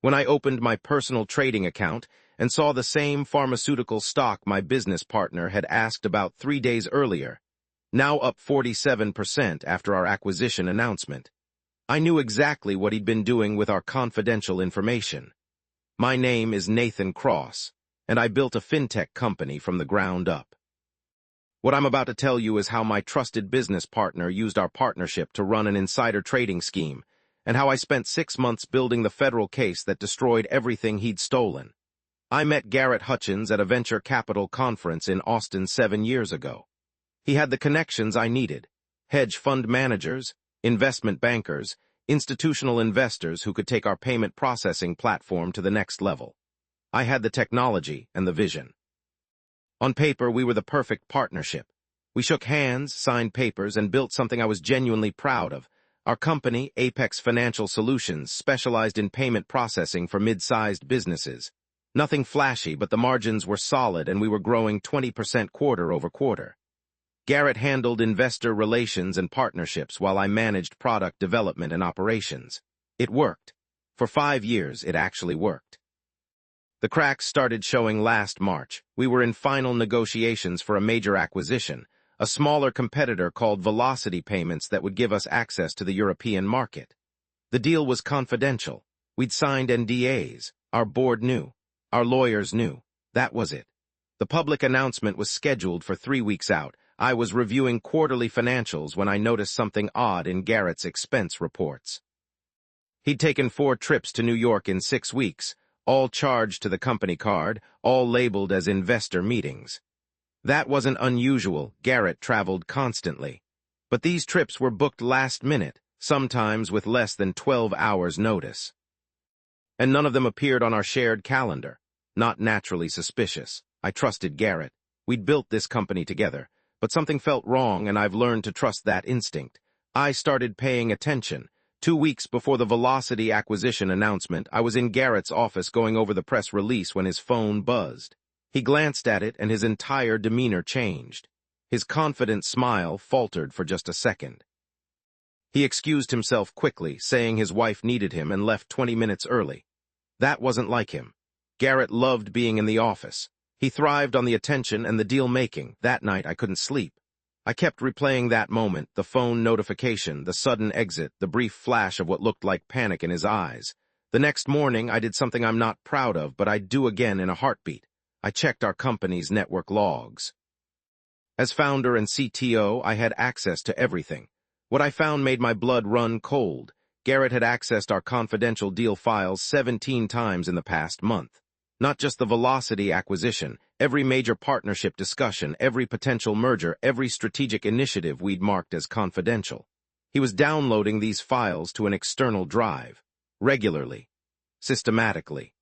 when I opened my personal trading account and saw the same pharmaceutical stock my business partner had asked about 3 days earlier, now up 47% after our acquisition announcement. I knew exactly what he'd been doing with our confidential information. My name is Nathan Cross, and I built a fintech company from the ground up. What I'm about to tell you is how my trusted business partner used our partnership to run an insider trading scheme, and how I spent 6 months building the federal case that destroyed everything he'd stolen. I met Garrett Hutchins at a venture capital conference in Austin 7 years ago. He had the connections I needed: hedge fund managers, investment bankers, institutional investors who could take our payment processing platform to the next level. I had the technology and the vision. On paper, we were the perfect partnership. We shook hands, signed papers, and built something I was genuinely proud of. Our company, Apex Financial Solutions, specialized in payment processing for mid-sized businesses. Nothing flashy, but the margins were solid and we were growing 20% quarter over quarter. Garrett handled investor relations and partnerships while I managed product development and operations. It worked. For 5 years, it actually worked. The cracks started showing last March. We were in final negotiations for a major acquisition, a smaller competitor called Velocity Payments that would give us access to the European market. The deal was confidential. We'd signed NDAs. Our board knew. Our lawyers knew. That was it. The public announcement was scheduled for 3 weeks out. I was reviewing quarterly financials when I noticed something odd in Garrett's expense reports. He'd taken 4 trips to New York in 6 weeks, all charged to the company card, all labeled as investor meetings. That wasn't unusual. Garrett traveled constantly. But these trips were booked last minute, sometimes with less than 12 hours' notice. And none of them appeared on our shared calendar. Not naturally suspicious. I trusted Garrett. We'd built this company together. But something felt wrong, and I've learned to trust that instinct. I started paying attention. 2 weeks before the Velocity acquisition announcement, I was in Garrett's office going over the press release when his phone buzzed. He glanced at it, and his entire demeanor changed. His confident smile faltered for just a second. He excused himself quickly, saying his wife needed him and left 20 minutes early. That wasn't like him. Garrett loved being in the office. He thrived on the attention and the deal-making. That night, I couldn't sleep. I kept replaying that moment, the phone notification, the sudden exit, the brief flash of what looked like panic in his eyes. The next morning, I did something I'm not proud of, but I'd do again in a heartbeat. I checked our company's network logs. As founder and CTO, I had access to everything. What I found made my blood run cold. Garrett had accessed our confidential deal files 17 times in the past month. Not just the Velocity acquisition, every major partnership discussion, every potential merger, every strategic initiative we'd marked as confidential. He was downloading these files to an external drive, regularly, systematically.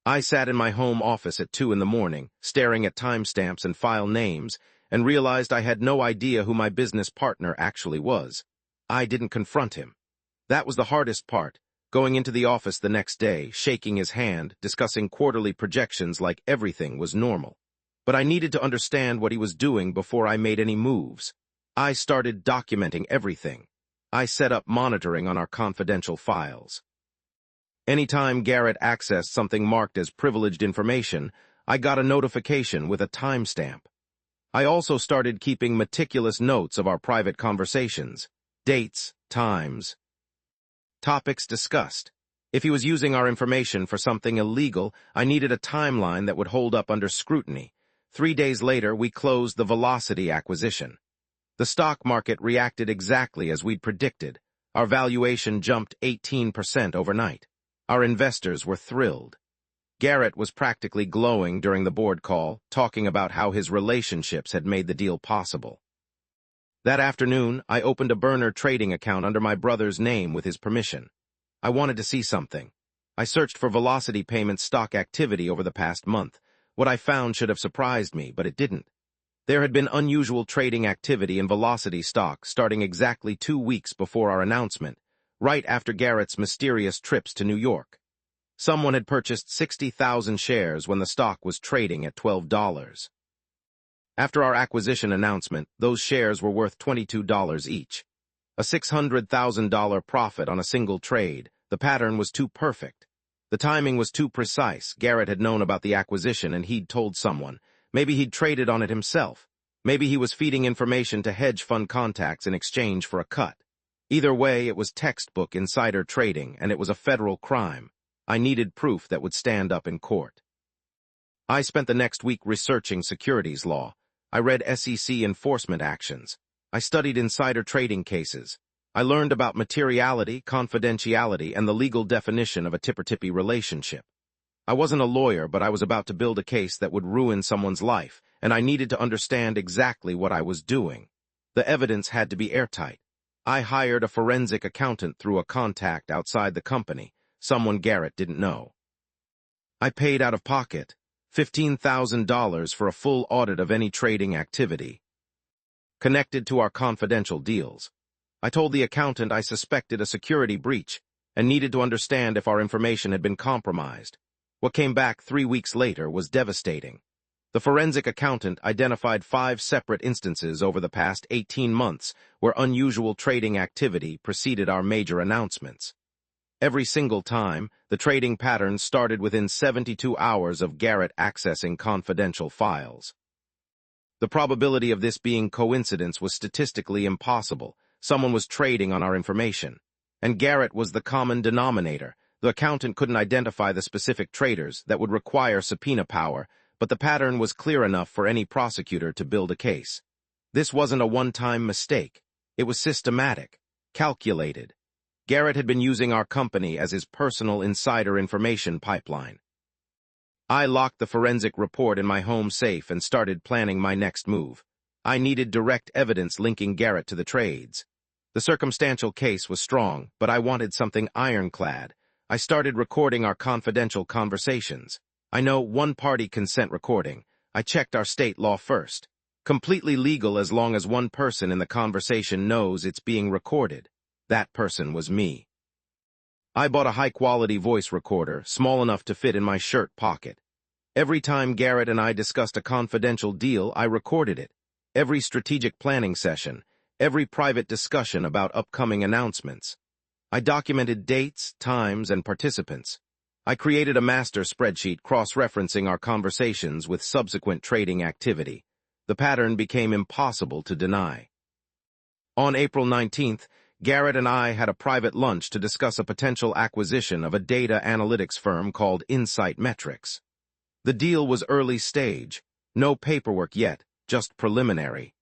I sat in my home office at 2 in the morning, staring at timestamps and file names, and realized I had no idea who my business partner actually was. I didn't confront him. That was the hardest part. Going into the office the next day, shaking his hand, discussing quarterly projections like everything was normal. But I needed to understand what he was doing before I made any moves. I started documenting everything. I set up monitoring on our confidential files. Anytime Garrett accessed something marked as privileged information, I got a notification with a timestamp. I also started keeping meticulous notes of our private conversations, dates, times, topics discussed. If he was using our information for something illegal, I needed a timeline that would hold up under scrutiny. 3 days later, we closed the Velocity acquisition. The stock market reacted exactly as we'd predicted. Our valuation jumped 18% overnight. Our investors were thrilled. Garrett was practically glowing during the board call, talking about how his relationships had made the deal possible. That afternoon, I opened a burner trading account under my brother's name with his permission. I wanted to see something. I searched for Velocity Payments stock activity over the past month. What I found should have surprised me, but it didn't. There had been unusual trading activity in Velocity stock starting exactly 2 weeks before our announcement, right after Garrett's mysterious trips to New York. Someone had purchased 60,000 shares when the stock was trading at $12. After our acquisition announcement, those shares were worth $22 each. A $600,000 profit on a single trade. The pattern was too perfect. The timing was too precise. Garrett had known about the acquisition and he'd told someone. Maybe he'd traded on it himself. Maybe he was feeding information to hedge fund contacts in exchange for a cut. Either way, it was textbook insider trading, and it was a federal crime. I needed proof that would stand up in court. I spent the next week researching securities law. I read SEC enforcement actions. I studied insider trading cases. I learned about materiality, confidentiality, and the legal definition of a tipper-tippy relationship. I wasn't a lawyer, but I was about to build a case that would ruin someone's life, and I needed to understand exactly what I was doing. The evidence had to be airtight. I hired a forensic accountant through a contact outside the company, someone Garrett didn't know. I paid out of pocket $15,000 for a full audit of any trading activity connected to our confidential deals. I told the accountant I suspected a security breach and needed to understand if our information had been compromised. What came back 3 weeks later was devastating. The forensic accountant identified 5 separate instances over the past 18 months where unusual trading activity preceded our major announcements. Every single time, the trading pattern started within 72 hours of Garrett accessing confidential files. The probability of this being coincidence was statistically impossible. Someone was trading on our information. And Garrett was the common denominator. The accountant couldn't identify the specific traders that would require subpoena power, but the pattern was clear enough for any prosecutor to build a case. This wasn't a one-time mistake. It was systematic, calculated. Garrett had been using our company as his personal insider information pipeline. I locked the forensic report in my home safe and started planning my next move. I needed direct evidence linking Garrett to the trades. The circumstantial case was strong, but I wanted something ironclad. I started recording our confidential conversations. I know one-party consent recording. I checked our state law first. Completely legal as long as one person in the conversation knows it's being recorded. That person was me. I bought a high-quality voice recorder, small enough to fit in my shirt pocket. Every time Garrett and I discussed a confidential deal, I recorded it. Every strategic planning session, every private discussion about upcoming announcements. I documented dates, times, and participants. I created a master spreadsheet cross-referencing our conversations with subsequent trading activity. The pattern became impossible to deny. On April 19th, Garrett and I had a private lunch to discuss a potential acquisition of a data analytics firm called Insight Metrics. The deal was early stage, no paperwork yet, just preliminary.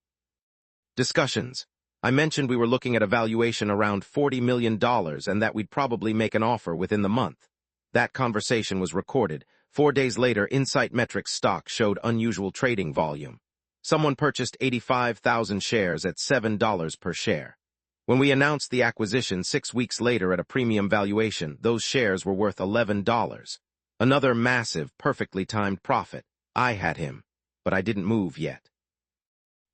Discussions. I mentioned we were looking at a valuation around $40 million and that we'd probably make an offer within the month. That conversation was recorded. 4 days later, Insight Metrics stock showed unusual trading volume. Someone purchased 85,000 shares at $7 per share. When we announced the acquisition 6 weeks later at a premium valuation, those shares were worth $11. Another massive, perfectly timed profit. I had him, but I didn't move yet.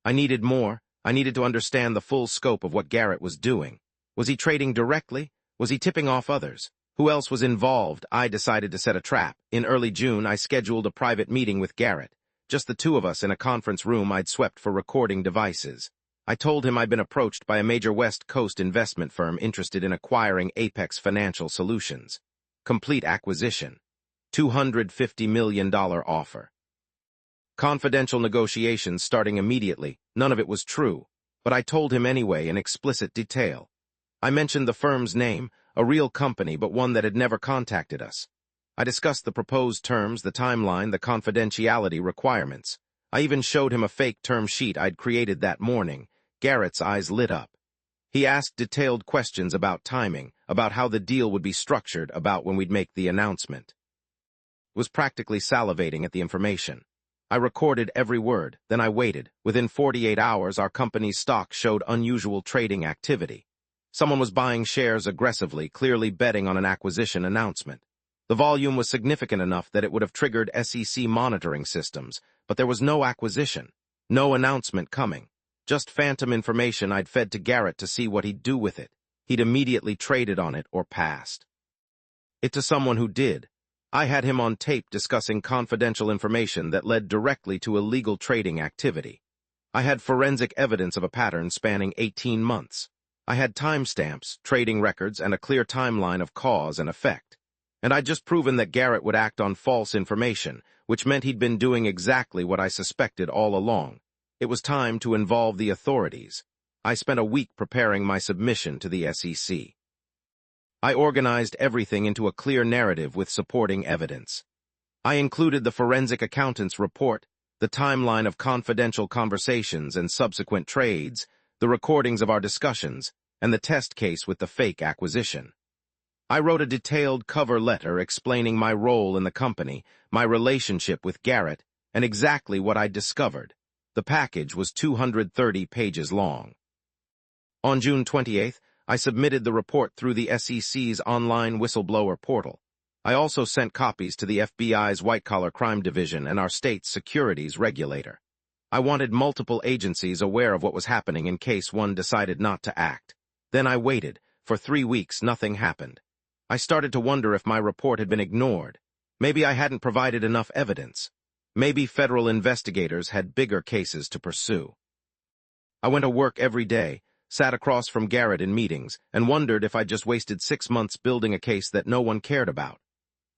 I needed more. I needed to understand the full scope of what Garrett was doing. Was he trading directly? Was he tipping off others? Who else was involved? I decided to set a trap. In early June, I scheduled a private meeting with Garrett. Just the two of us in a conference room I'd swept for recording devices. I told him I'd been approached by a major West Coast investment firm interested in acquiring Apex Financial Solutions. Complete acquisition. $250 million offer. Confidential negotiations starting immediately. None of it was true, but I told him anyway in explicit detail. I mentioned the firm's name, a real company, but one that had never contacted us. I discussed the proposed terms, the timeline, the confidentiality requirements. I even showed him a fake term sheet I'd created that morning. Garrett's eyes lit up. He asked detailed questions about timing, about how the deal would be structured, about when we'd make the announcement. Was practically salivating at the information. I recorded every word, then I waited. Within 48 hours, our company's stock showed unusual trading activity. Someone was buying shares aggressively, clearly betting on an acquisition announcement. The volume was significant enough that it would have triggered SEC monitoring systems, but there was no acquisition, no announcement coming. Just phantom information I'd fed to Garrett to see what he'd do with it. He'd immediately traded on it or passed it to someone who did. I had him on tape discussing confidential information that led directly to illegal trading activity. I had forensic evidence of a pattern spanning 18 months. I had timestamps, trading records, and a clear timeline of cause and effect. And I'd just proven that Garrett would act on false information, which meant he'd been doing exactly what I suspected all along. It was time to involve the authorities. I spent a week preparing my submission to the SEC. I organized everything into a clear narrative with supporting evidence. I included the forensic accountant's report, the timeline of confidential conversations and subsequent trades, the recordings of our discussions, and the test case with the fake acquisition. I wrote a detailed cover letter explaining my role in the company, my relationship with Garrett, and exactly what I'd discovered. The package was 230 pages long. On June 28th, I submitted the report through the SEC's online whistleblower portal. I also sent copies to the FBI's white-collar crime division and our state's securities regulator. I wanted multiple agencies aware of what was happening in case one decided not to act. Then I waited. For 3 weeks, nothing happened. I started to wonder if my report had been ignored. Maybe I hadn't provided enough evidence. Maybe federal investigators had bigger cases to pursue. I went to work every day, sat across from Garrett in meetings, and wondered if I'd just wasted 6 months building a case that no one cared about.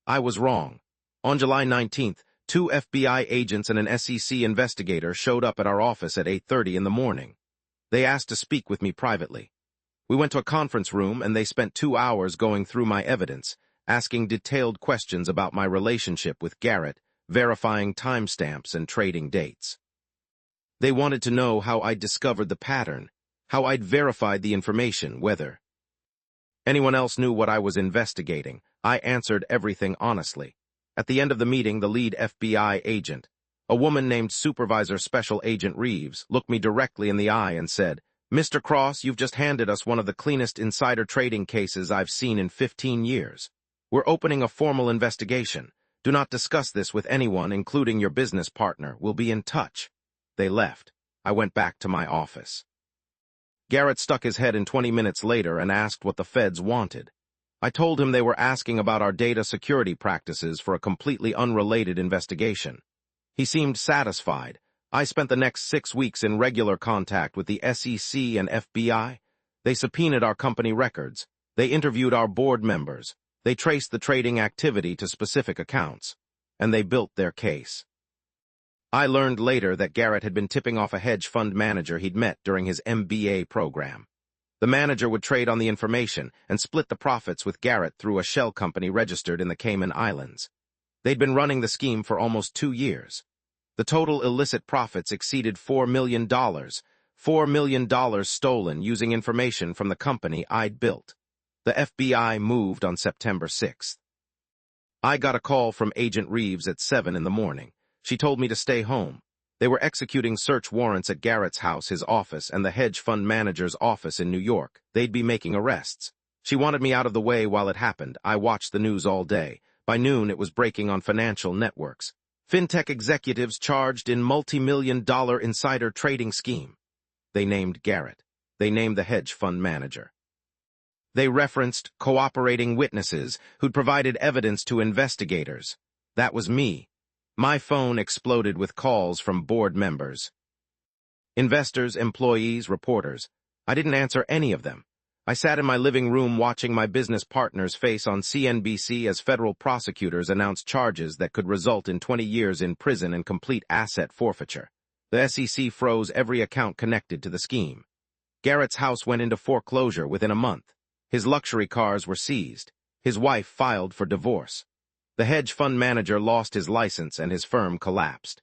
I was wrong. On July 19th, 2 FBI agents and an SEC investigator showed up at our office at 8:30 in the morning. They asked to speak with me privately. We went to a conference room and they spent 2 hours going through my evidence, asking detailed questions about my relationship with Garrett, verifying timestamps and trading dates. They wanted to know how I'd discovered the pattern, how I'd verified the information, whether anyone else knew what I was investigating. I answered everything honestly. At the end of the meeting, the lead FBI agent, a woman named Supervisor Special Agent Reeves, looked me directly in the eye and said, "Mr. Cross, you've just handed us one of the cleanest insider trading cases I've seen in 15 years. We're opening a formal investigation. Do not discuss this with anyone, including your business partner. We'll be in touch." They left. I went back to my office. Garrett stuck his head in 20 minutes later and asked what the feds wanted. I told him they were asking about our data security practices for a completely unrelated investigation. He seemed satisfied. I spent the next 6 weeks in regular contact with the SEC and FBI. They subpoenaed our company records. They interviewed our board members. They traced the trading activity to specific accounts. And they built their case. I learned later that Garrett had been tipping off a hedge fund manager he'd met during his MBA program. The manager would trade on the information and split the profits with Garrett through a shell company registered in the Cayman Islands. They'd been running the scheme for almost 2 years. The total illicit profits exceeded $4 million, $4 million stolen using information from the company I'd built. The FBI moved on September 6th. I got a call from Agent Reeves at 7 in the morning. She told me to stay home. They were executing search warrants at Garrett's house, his office, and the hedge fund manager's office in New York. They'd be making arrests. She wanted me out of the way while it happened. I watched the news all day. By noon, it was breaking on financial networks. Fintech executives charged in multi-million-dollar insider trading scheme. They named Garrett. They named the hedge fund manager. They referenced cooperating witnesses who'd provided evidence to investigators. That was me. My phone exploded with calls from board members. Investors, employees, reporters. I didn't answer any of them. I sat in my living room watching my business partners face on CNBC as federal prosecutors announced charges that could result in 20 years in prison and complete asset forfeiture. The SEC froze every account connected to the scheme. Garrett's house went into foreclosure within a month. His luxury cars were seized. His wife filed for divorce. The hedge fund manager lost his license and his firm collapsed.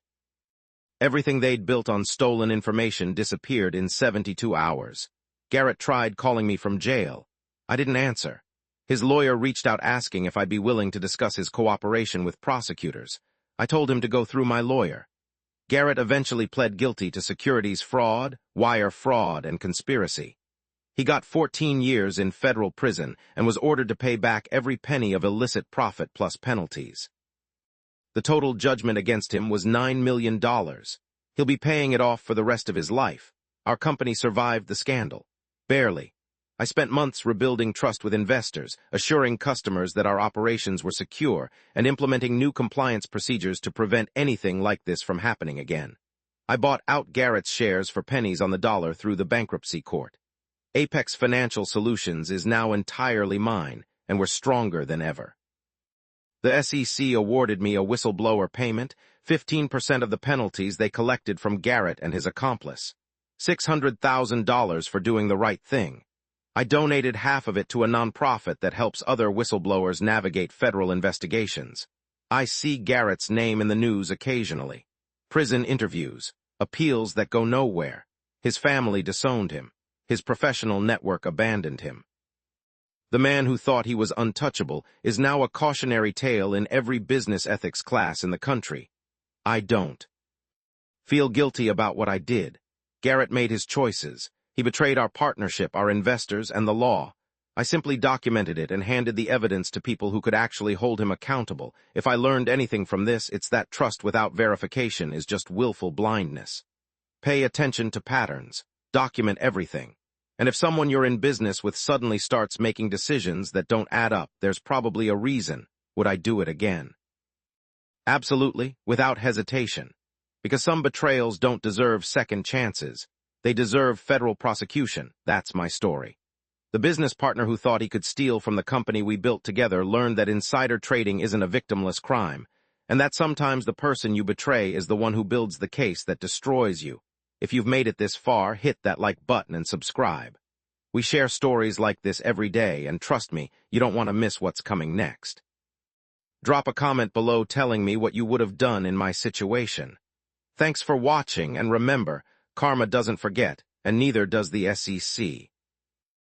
Everything they'd built on stolen information disappeared in 72 hours. Garrett tried calling me from jail. I didn't answer. His lawyer reached out asking if I'd be willing to discuss his cooperation with prosecutors. I told him to go through my lawyer. Garrett eventually pled guilty to securities fraud, wire fraud, and conspiracy. He got 14 years in federal prison and was ordered to pay back every penny of illicit profit plus penalties. The total judgment against him was $9 million. He'll be paying it off for the rest of his life. Our company survived the scandal. Barely. I spent months rebuilding trust with investors, assuring customers that our operations were secure, and implementing new compliance procedures to prevent anything like this from happening again. I bought out Garrett's shares for pennies on the dollar through the bankruptcy court. Apex Financial Solutions is now entirely mine, and we're stronger than ever. The SEC awarded me a whistleblower payment, 15% of the penalties they collected from Garrett and his accomplice. $600,000 for doing the right thing. I donated half of it to a nonprofit that helps other whistleblowers navigate federal investigations. I see Garrett's name in the news occasionally. Prison interviews, appeals that go nowhere. His family disowned him. His professional network abandoned him. The man who thought he was untouchable is now a cautionary tale in every business ethics class in the country. I don't feel guilty about what I did. Garrett made his choices. He betrayed our partnership, our investors, and the law. I simply documented it and handed the evidence to people who could actually hold him accountable. If I learned anything from this, it's that trust without verification is just willful blindness. Pay attention to patterns. Document everything. And if someone you're in business with suddenly starts making decisions that don't add up, there's probably a reason. Would I do it again? Absolutely, without hesitation. Because some betrayals don't deserve second chances. They deserve federal prosecution. That's my story. The business partner who thought he could steal from the company we built together learned that insider trading isn't a victimless crime, and that sometimes the person you betray is the one who builds the case that destroys you. If you've made it this far, hit that like button and subscribe. We share stories like this every day, and trust me, you don't want to miss what's coming next. Drop a comment below telling me what you would have done in my situation. Thanks for watching, and remember, karma doesn't forget, and neither does the SEC.